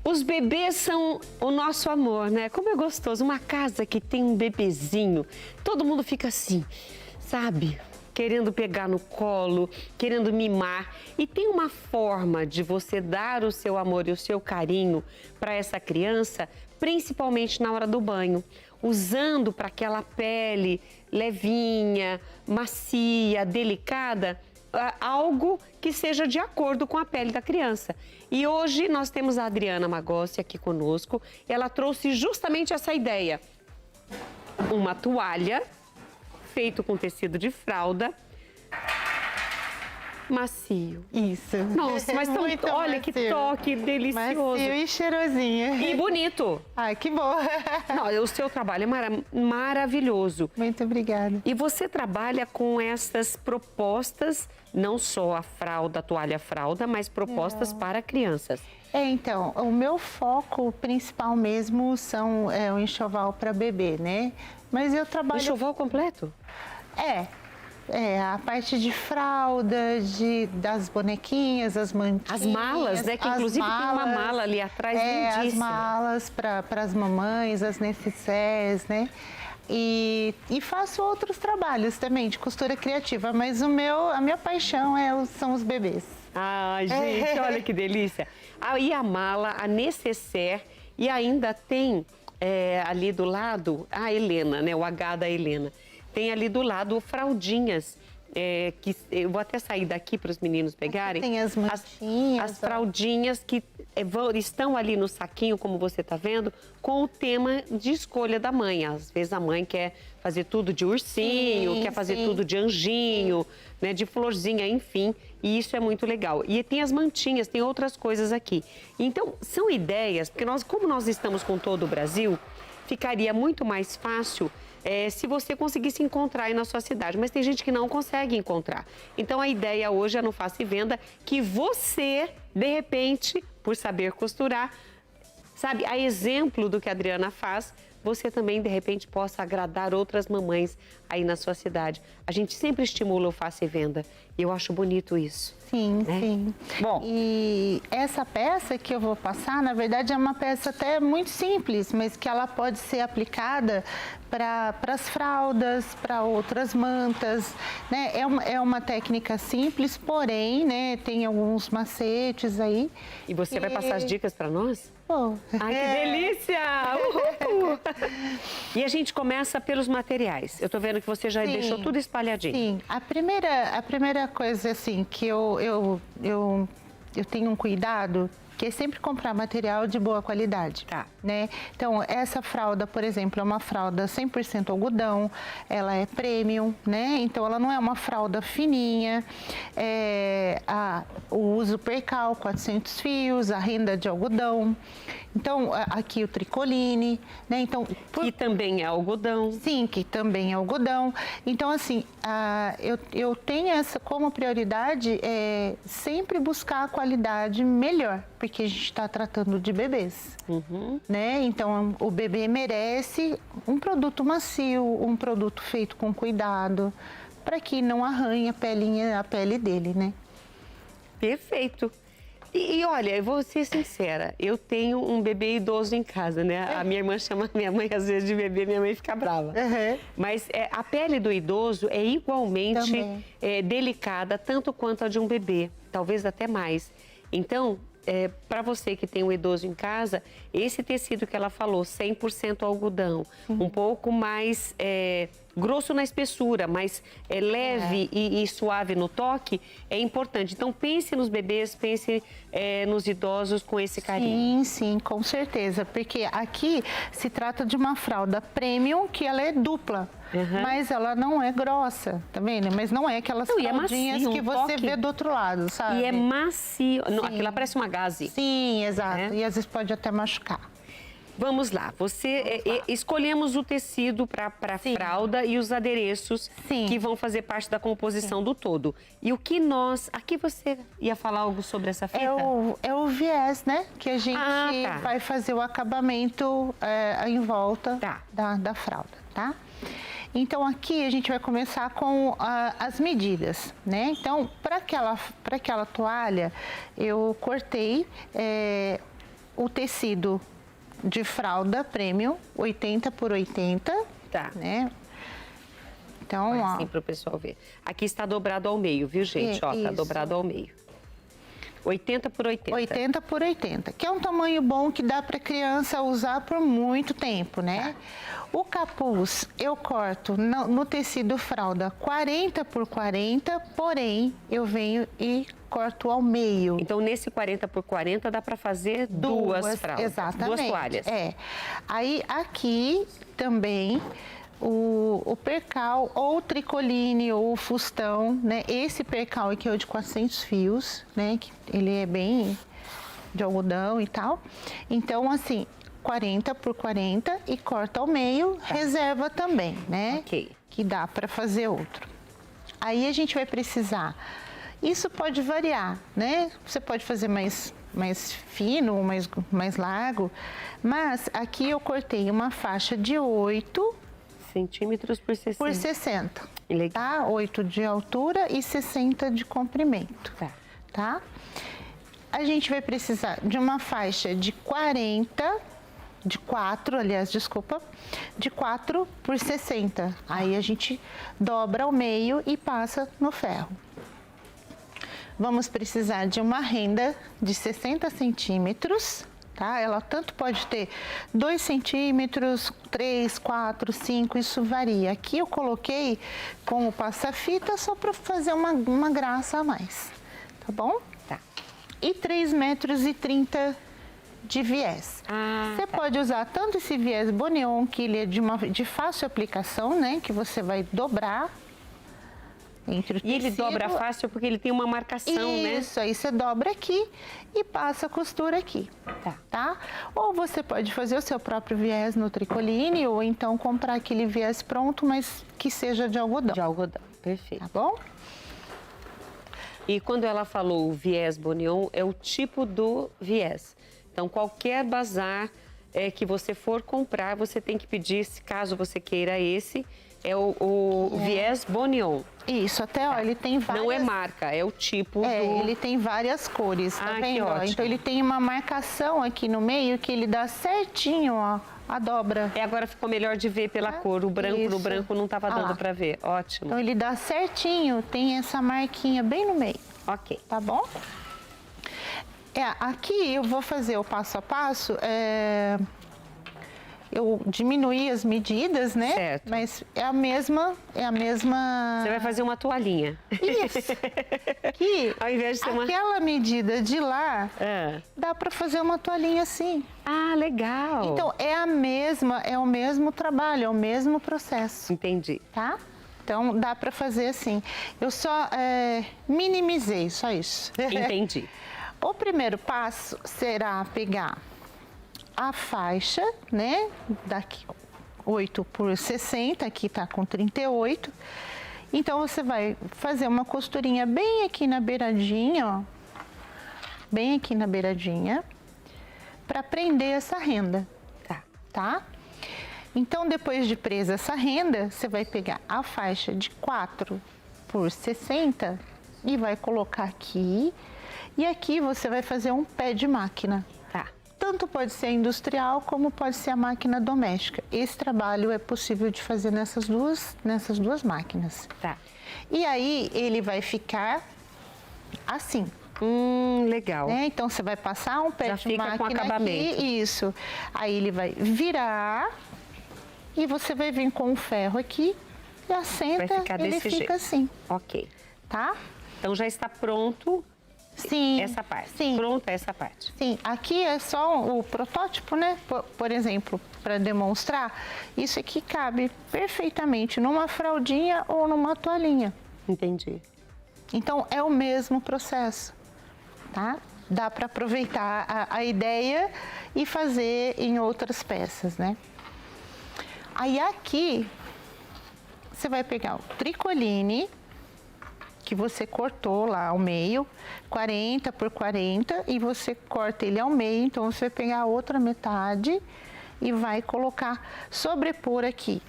Os bebês são o nosso amor, né? Como é gostoso, uma casa que tem um bebezinho, todo mundo fica assim, sabe? Querendo pegar no colo, querendo mimar. E tem uma forma de você dar o seu amor e o seu carinho para essa criança, principalmente na hora do banho, usando para aquela pele levinha, macia, delicada, algo que seja de acordo com a pele da criança. E hoje nós temos a Adriana Magossi aqui conosco. Ela trouxe justamente essa ideia. Uma toalha feito com tecido de fralda, macio. Isso. Nossa, mas tão, olha que toque delicioso. Macio e cheirosinho. E bonito. Ai, que bom. Não, o seu trabalho é maravilhoso. Muito obrigada. E você trabalha com essas propostas, não só a fralda, a toalha fralda, mas propostas para crianças. Então, o meu foco principal mesmo são o enxoval para bebê, né? Mas eu trabalho... Enxoval completo? A parte de fralda, das bonequinhas, as mantinhas. As malas, né? Que inclusive tem uma mala ali atrás, lindíssima. As malas para as mamães, as necessaires, né? E faço outros trabalhos também de costura criativa, mas a minha paixão são os bebês. Ai, gente, olha que delícia. Aí a mala, a necessaire e ainda tem ali do lado a Helena, né? O H da Helena. Tem ali do lado fraldinhas, que eu vou até sair daqui para os meninos pegarem. Tem as mantinhas. As fraldinhas que estão ali no saquinho, como você está vendo, com o tema de escolha da mãe. Às vezes a mãe quer fazer tudo de ursinho, quer fazer tudo de anjinho, né, de florzinha, enfim. E isso é muito legal. E tem as mantinhas, tem outras coisas aqui. Então, são ideias, porque como nós estamos com todo o Brasil, ficaria muito mais fácil se você conseguisse encontrar aí na sua cidade. Mas tem gente que não consegue encontrar. Então, a ideia hoje é no Faça e Venda que você, de repente, por saber costurar, sabe, a exemplo do que a Adriana faz, você também, de repente, possa agradar outras mamães aí na sua cidade. A gente sempre estimula o Faça e Venda. E eu acho bonito isso. Sim, né? sim. Bom, e essa peça que eu vou passar, na verdade, é uma peça até muito simples, mas que ela pode ser aplicada para as fraldas, para outras mantas, né? É uma técnica simples, porém, né, tem alguns macetes aí. E você vai passar as dicas para nós? Bom, Ai, que delícia! Uhul! E a gente começa pelos materiais. Eu tô vendo que você já deixou tudo espalhadinho. Sim, a primeira coisa assim que eu tenho um cuidado, que é sempre comprar material de boa qualidade, né? Então, essa fralda, por exemplo, é uma fralda 100% algodão, ela é premium, né? Então, ela não é uma fralda fininha, o uso percal, 400 fios, a renda de algodão. Então, aqui o tricoline, né? Então, que também é algodão. Sim, que também é algodão. Então, assim, eu tenho essa como prioridade sempre buscar a qualidade melhor, porque a gente está tratando de bebês, né? Então, o bebê merece um produto macio, um produto feito com cuidado, para que não arranhe a pele dele, né? Perfeito. E olha, eu vou ser sincera, eu tenho um bebê idoso em casa, né? A minha irmã chama minha mãe às vezes de bebê, minha mãe fica brava. Mas a pele do idoso é igualmente delicada, tanto quanto a de um bebê, talvez até mais. Então, para você que tem um idoso em casa, esse tecido que ela falou, 100% algodão, um pouco mais grosso na espessura, mas leve e suave no toque, é importante. Então, pense nos bebês, pense nos idosos com esse carinho. Sim, sim, com certeza, porque aqui se trata de uma fralda premium, que ela é dupla. Mas ela não é grossa, tá vendo? Mas não é aquelas fraldinhas que você vê do outro lado, sabe? E é macio. Não, aquilo parece uma gaze. Sim, exato. E às vezes pode até machucar. Vamos lá. Escolhemos o tecido para a fralda e os adereços que vão fazer parte da composição do todo. E o que aqui você ia falar algo sobre essa fita? É o viés, né? Que a gente vai fazer o acabamento em volta da fralda, tá? Então, aqui a gente vai começar com as medidas, né? Então, para aquela toalha, eu cortei o tecido de fralda premium, 80 por 80, Tá. né? Então, Olha ó. assim para o pessoal ver. Aqui está dobrado ao meio, viu, gente? Ó, tá Isso. dobrado ao meio. 80 por 80. 80 por 80, que é um tamanho bom que dá para criança usar por muito tempo, né? O capuz eu corto no tecido fralda 40 por 40, porém eu venho e corto ao meio. Então, nesse 40 por 40 dá para fazer duas fraldas. Exatamente. Duas toalhas. Aí aqui também o percal ou o tricoline ou o fustão, né? Esse percal aqui é o de 400 fios, né? Que ele é bem de algodão e tal. Então, assim, 40 por 40 e corta ao meio, reserva também, né? Ok. Que dá para fazer outro. Aí a gente vai precisar. Isso pode variar, né? Você pode fazer mais fino, mais largo, mas aqui eu cortei uma faixa de 8 centímetros por 60. por 60, Legal. tá? 8 de altura e 60 de comprimento, tá? A gente vai precisar de uma faixa de 40, de 4 por 60. Aí a gente dobra ao meio e passa no ferro. Vamos precisar de uma renda de 60 centímetros, tá? Ela tanto pode ter 2 centímetros, 3, 4, 5, isso varia. Aqui eu coloquei com o passa-fita só para fazer uma graça a mais, tá bom? Tá. E 3,30 metros de viés. Você pode usar tanto esse viés Bonneon, que ele é de fácil aplicação, né? Que você vai dobrar entre o tecido. E ele dobra fácil porque ele tem uma marcação, né? Isso, aí você dobra aqui e passa a costura aqui, tá? Ou você pode fazer o seu próprio viés no tricoline ou então comprar aquele viés pronto, mas que seja de algodão. De algodão, perfeito. Tá bom? E quando ela falou o viés Bonneon, é o tipo do viés. Então, qualquer bazar que você for comprar, você tem que pedir, caso você queira esse, é o viés Bonneon. Isso, até, ó, ele tem várias... Não é marca, é o tipo do... ele tem várias cores, tá que vendo? Ó, ótimo. então, ele tem uma marcação aqui no meio que ele dá certinho, ó, a dobra. Agora ficou melhor de ver pela cor. O branco no Isso. branco não estava dando para ver. Ótimo. Então, ele dá certinho, tem essa marquinha bem no meio. Ok. Tá bom? Aqui eu vou fazer o passo a passo. Eu diminuí as medidas, né? Certo. Mas é a mesma. Você vai fazer uma toalhinha. Isso. Que ao invés de ser aquela medida de lá, Ah. dá para fazer uma toalhinha assim. Ah, legal. Então é o mesmo trabalho, é o mesmo processo, Entendi. tá? Então dá para fazer assim. Eu só minimizei, só isso. Entendi. O primeiro passo será pegar a faixa, né, daqui 8 por 60, aqui tá com 38. Então você vai fazer uma costurinha bem aqui na beiradinha, ó. Bem aqui na beiradinha, para prender essa renda, tá? Então depois de presa essa renda, você vai pegar a faixa de 4 por 60 e vai colocar aqui. E aqui você vai fazer um pé de máquina. Tanto pode ser industrial como pode ser a máquina doméstica. Esse trabalho é possível de fazer nessas duas máquinas. E aí ele vai ficar assim. Legal. Né? Então você vai passar um pé de máquina com acabamento. aqui, isso. Aí ele vai virar e você vai vir com o ferro aqui e assenta, Vai ficar ele desse fica jeito. assim. Ok. Tá? Então já está pronto. Sim. Essa parte. Sim. Pronta essa parte. Sim, aqui é só o protótipo, né? Por exemplo, para demonstrar, isso aqui cabe perfeitamente numa fraldinha ou numa toalhinha. Entendi. Então, é o mesmo processo, tá? Dá para aproveitar a ideia e fazer em outras peças, né? Aí aqui, você vai pegar o tricoline, que você cortou lá ao meio, 40 por 40, e você corta ele ao meio, então você vai pegar a outra metade e vai colocar, sobrepor aqui.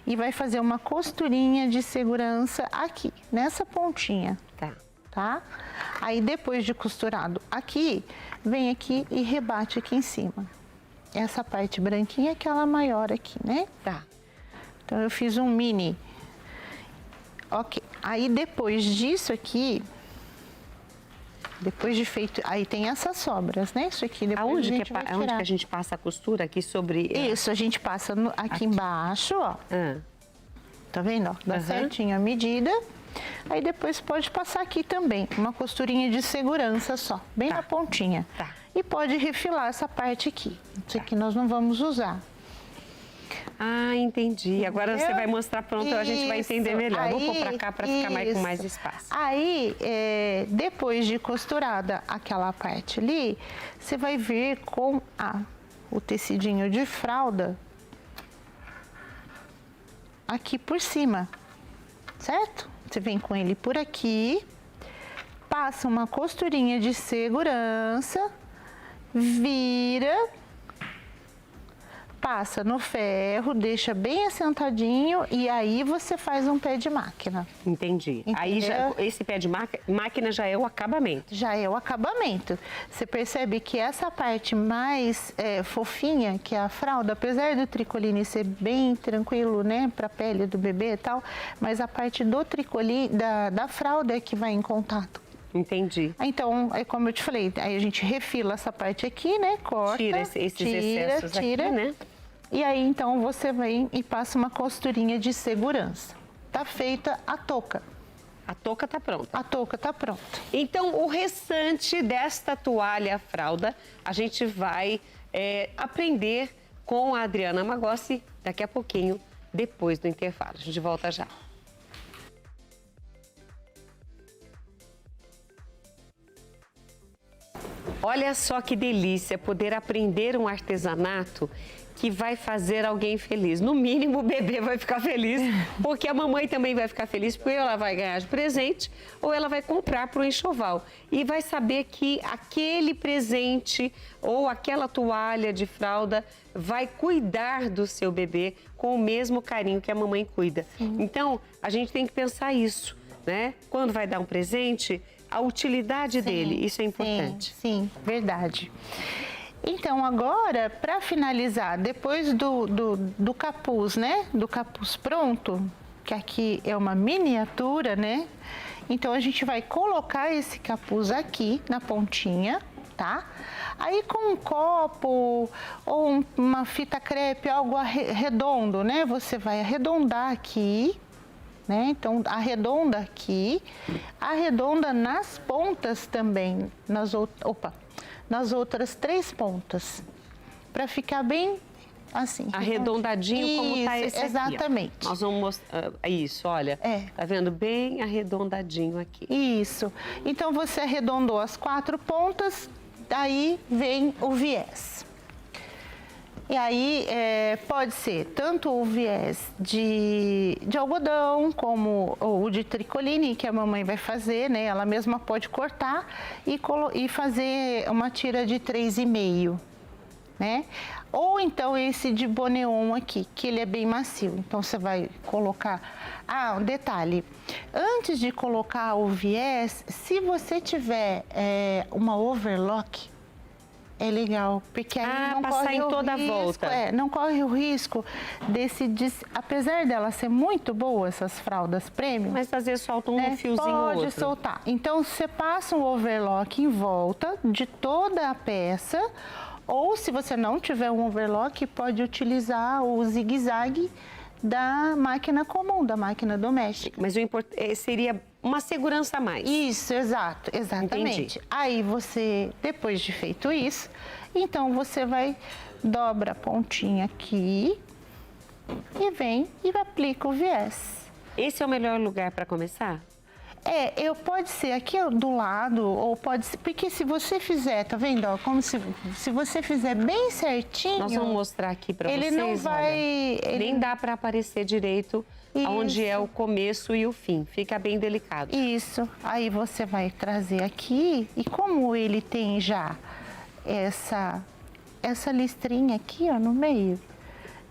E vai fazer uma costurinha de segurança aqui, nessa pontinha. tá? Aí depois de costurado aqui, vem aqui e rebate aqui em cima. Essa parte branquinha é aquela maior aqui, né? Tá. Então eu fiz um mini. Ok. Aí depois disso aqui, depois de feito, aí tem essas sobras, né? Isso aqui depois Aonde a gente vai aonde que tirar. a gente passa a costura? Aqui sobre... Isso, a gente passa aqui embaixo, ó. Ah, Tá vendo? Ó? Dá Aham. certinho a medida. Aí depois pode passar aqui também, uma costurinha de segurança só, bem Tá. na pontinha. Tá. E pode refilar essa parte aqui. Isso aqui nós não vamos usar. entendi. Agora você Entendeu? vai mostrar pronto, a gente vai entender melhor. Vou pôr Aí, pra cá pra ficar mais com mais isso. espaço. Aí, depois de costurada aquela parte ali, você vai vir com o tecidinho de fralda aqui por cima, certo? Você vem com ele por aqui, passa uma costurinha de segurança, vira, passa no ferro, deixa bem assentadinho e aí você faz um pé de máquina. Entendi. Aí já, esse pé de máquina já é o acabamento. Já é o acabamento. Você percebe que essa parte mais fofinha, que é a fralda, apesar do tricoline ser bem tranquilo, né, para a pele do bebê e tal, mas a parte do tricoline, da fralda é que vai em contato. Entendi. Então, como eu te falei, aí a gente refila essa parte aqui, né, corta, Tira esses excessos aqui, né? E aí, então, você vem e passa uma costurinha de segurança. Tá feita a touca. A touca tá pronta. A touca tá pronta. Então, o restante desta toalha fralda, a gente vai aprender com a Adriana Magossi daqui a pouquinho, depois do intervalo. A gente volta já. Olha só que delícia poder aprender um artesanato que vai fazer alguém feliz. No mínimo, o bebê vai ficar feliz, porque a mamãe também vai ficar feliz, porque ela vai ganhar de presente ou ela vai comprar para o enxoval. E vai saber que aquele presente ou aquela toalha de fralda vai cuidar do seu bebê com o mesmo carinho que a mamãe cuida. Então, a gente tem que pensar isso, né? Quando vai dar um presente, a utilidade dele, isso é importante. Sim, verdade. Então, agora, para finalizar, depois do capuz, né? Do capuz pronto, que aqui é uma miniatura, né? Então, a gente vai colocar esse capuz aqui na pontinha, tá? Aí, com um copo ou uma fita crepe, algo redondo, né? Você vai arredondar aqui, né? Então, arredonda aqui, arredonda nas pontas também, nas outras 3 pontas, para ficar bem assim. Arredondadinho como tá esse aqui. Exatamente. Ó. Nós vamos mostrar, isso, olha, tá vendo? Bem arredondadinho aqui. Isso. Então, você arredondou as 4 pontas, daí vem o viés. E aí, pode ser tanto o viés de algodão, como o de tricoline, que a mamãe vai fazer, né? Ela mesma pode cortar e fazer uma tira de 3,5, né? Ou então esse de boneon aqui, que ele é bem macio. Então, você vai colocar... um detalhe. Antes de colocar o viés, se você tiver uma overlock, é legal, porque aí não passar corre em toda a risco, volta. não corre o risco apesar dela ser muito boa, essas fraldas premium. Mas às vezes solta um fiozinho ou outro. Pode soltar. Então, você passa um overlock em volta de toda a peça, ou se você não tiver um overlock, pode utilizar o zigue-zague da máquina comum, da máquina doméstica. Mas o importante seria uma segurança a mais. Isso, exatamente. Entendi. Aí você, depois de feito isso, então você dobra a pontinha aqui e vem e aplica o viés. Esse é o melhor lugar para começar? Pode ser aqui do lado, ou pode ser, porque se você fizer, tá vendo, ó, como se você fizer bem certinho... Nós vamos mostrar aqui para vocês, ele não vai... Nem dá para aparecer direito onde é o começo e o fim, fica bem delicado. Isso, aí você vai trazer aqui, e como ele tem já essa listrinha aqui, ó, no meio,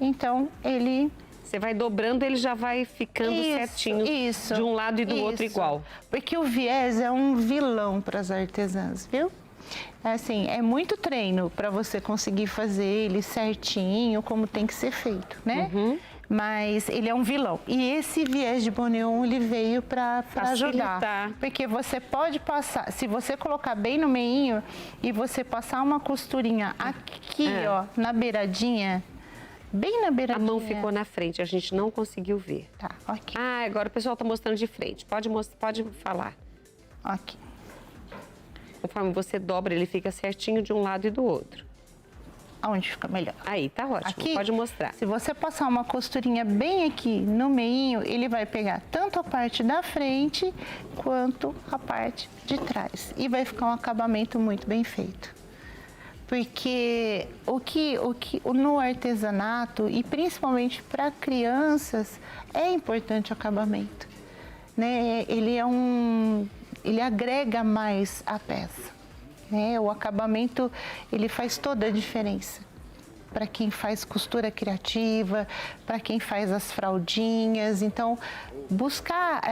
então ele Você vai dobrando, ele já vai ficando certinho de um lado e do outro igual. Porque o viés é um vilão para as artesãs, viu? Assim, é muito treino para você conseguir fazer ele certinho, como tem que ser feito, né? Mas ele é um vilão. E esse viés de Boneon, ele veio para ajudar. Porque você pode passar, se você colocar bem no meinho e você passar uma costurinha aqui, ó, na beiradinha, bem na beiradinha. A mão ficou na frente, a gente não conseguiu ver. Tá, ok. Ah, agora o pessoal tá mostrando de frente. Pode falar. Ok. Conforme você dobra, ele fica certinho de um lado e do outro. Aonde fica melhor? Aí, tá ótimo. Aqui, pode mostrar. Se você passar uma costurinha bem aqui no meinho, ele vai pegar tanto a parte da frente quanto a parte de trás. E vai ficar um acabamento muito bem feito. Porque no artesanato, e principalmente para crianças, é importante o acabamento, né? Ele agrega mais a peça, né? O acabamento, ele faz toda a diferença. Para quem faz costura criativa, para quem faz as fraldinhas. Então, buscar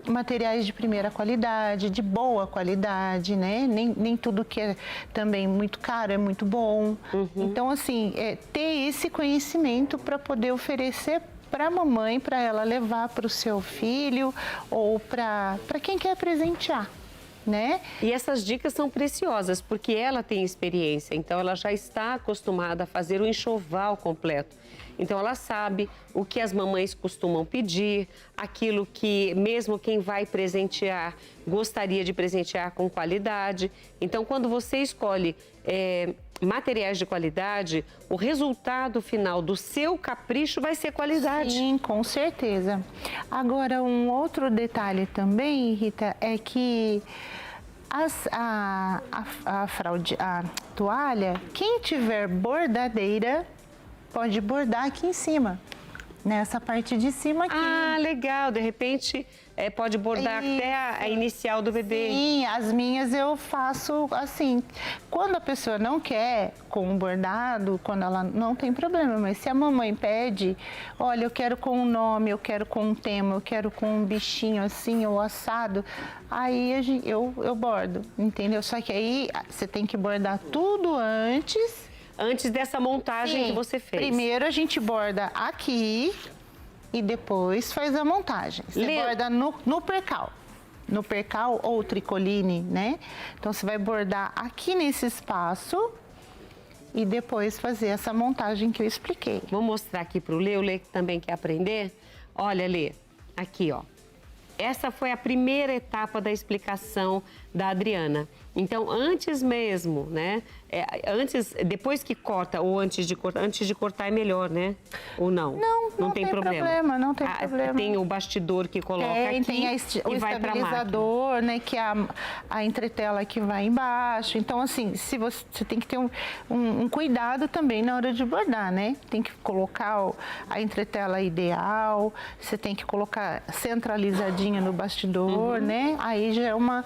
materiais de primeira qualidade, de boa qualidade, né? Nem tudo que é também muito caro é muito bom. Então, assim, ter esse conhecimento para poder oferecer para a mamãe, para ela levar para o seu filho ou para quem quer presentear. Né? E essas dicas são preciosas, porque ela tem experiência, então ela já está acostumada a fazer o enxoval completo. Então ela sabe o que as mamães costumam pedir, aquilo que mesmo quem vai presentear gostaria de presentear com qualidade. Então quando você escolhe materiais de qualidade, o resultado final do seu capricho vai ser qualidade. Sim, com certeza. Agora, um outro detalhe também, Rita, é que a toalha, quem tiver bordadeira, pode bordar aqui em cima, nessa parte de cima aqui. Ah, legal. De repente, pode bordar até a inicial do bebê. Sim, as minhas eu faço assim. Quando a pessoa não quer com um bordado, quando ela não tem problema, mas se a mamãe pede, olha, eu quero com um nome, eu quero com um tema, eu quero com um bichinho assim ou assado, aí eu bordo, entendeu? Só que aí você tem que bordar tudo antes. Antes dessa montagem que você fez. Primeiro a gente borda aqui e depois faz a montagem. Você borda no percal. No percal ou tricoline, né? Então você vai bordar aqui nesse espaço e depois fazer essa montagem que eu expliquei. Vou mostrar aqui pro Lê, o Lê que também quer aprender. Olha, Lê, aqui, ó. Essa foi a primeira etapa da explicação da Adriana. Então, antes mesmo, né? Depois que corta ou antes de cortar é melhor, né? Ou não? Não tem problema. Não tem problema. Tem o bastidor que coloca aqui tem o vai para a estabilizador, né? Que é a entretela que vai embaixo. Então, assim, se você tem que ter um cuidado também na hora de bordar, né? Tem que colocar a entretela ideal, você tem que colocar centralizadinha no bastidor, né? Aí já é uma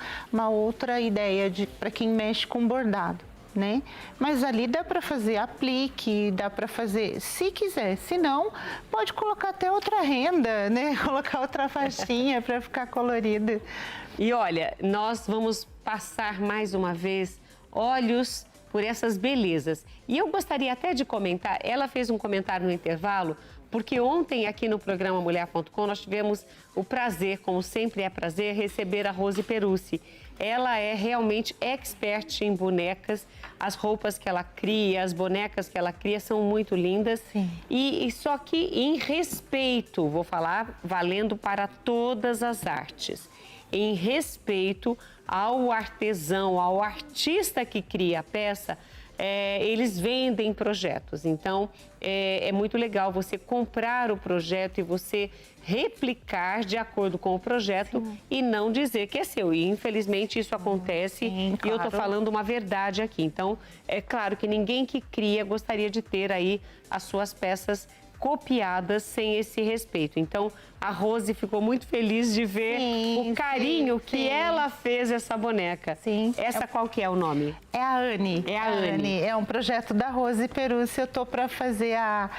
outra ideia para quem mexe com bordado, né? Mas ali dá para fazer aplique, dá para fazer, se quiser. Se não, pode colocar até outra renda, né? Colocar outra faixinha para ficar colorido. E olha, nós vamos passar mais uma vez olhos por essas belezas. E eu gostaria até de comentar, ela fez um comentário no intervalo, porque ontem aqui no programa Mulher.com nós tivemos o prazer, como sempre é prazer, receber a Rose Perucci. Ela é realmente expert em bonecas, as roupas que ela cria, as bonecas que ela cria são muito lindas. Sim. E só que em respeito, vou falar, valendo para todas as artes, em respeito ao artesão, ao artista que cria a peça, eles vendem projetos. Então, é muito legal você comprar o projeto e você replicar de acordo com o projeto. Sim. E não dizer que é seu. E, infelizmente, isso acontece. Sim, claro. E eu estou falando uma verdade aqui. Então, é claro que ninguém que cria gostaria de ter aí as suas peças copiadas sem esse respeito. Então, a Rose ficou muito feliz de ver o carinho que ela fez essa boneca. Sim. Essa qual que é o nome? É a Anne. É a Anne. É um projeto da Rose Perúcia. Eu tô para fazer a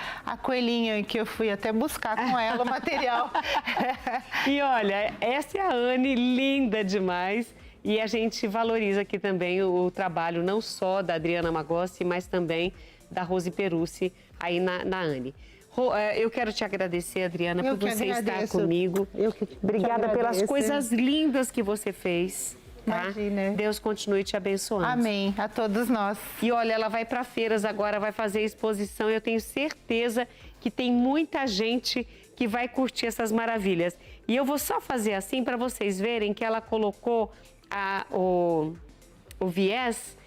coelhinha, que eu fui até buscar com ela o material. E olha, essa é a Anne, linda demais. E a gente valoriza aqui também o trabalho não só da Adriana Magossi, mas também da Rose Perúcia aí na Anne. Eu quero te agradecer, Adriana, por você estar comigo. Obrigada pelas coisas lindas que você fez. Tá? Imagina. Deus continue te abençoando. Amém. A todos nós. E olha, ela vai para feiras agora, vai fazer exposição. Eu tenho certeza que tem muita gente que vai curtir essas maravilhas. E eu vou só fazer assim para vocês verem que ela colocou o viés,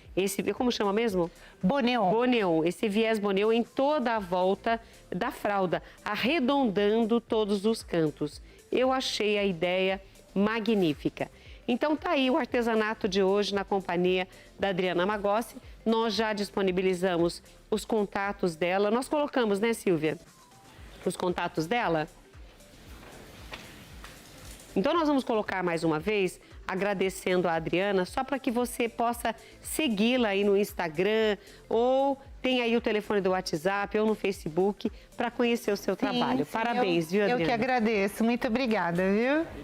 como chama mesmo? Boneon. Boneon, esse viés boneon em toda a volta da fralda, arredondando todos os cantos. Eu achei a ideia magnífica. Então tá aí o artesanato de hoje na companhia da Adriana Magossi. Nós já disponibilizamos os contatos dela. Nós colocamos, né, Silvia? Os contatos dela. Então nós vamos colocar mais uma vez, agradecendo a Adriana, só para que você possa segui-la aí no Instagram ou tem aí o telefone do WhatsApp ou no Facebook para conhecer o seu trabalho. Parabéns, viu, Adriana? Eu que agradeço. Muito obrigada, viu?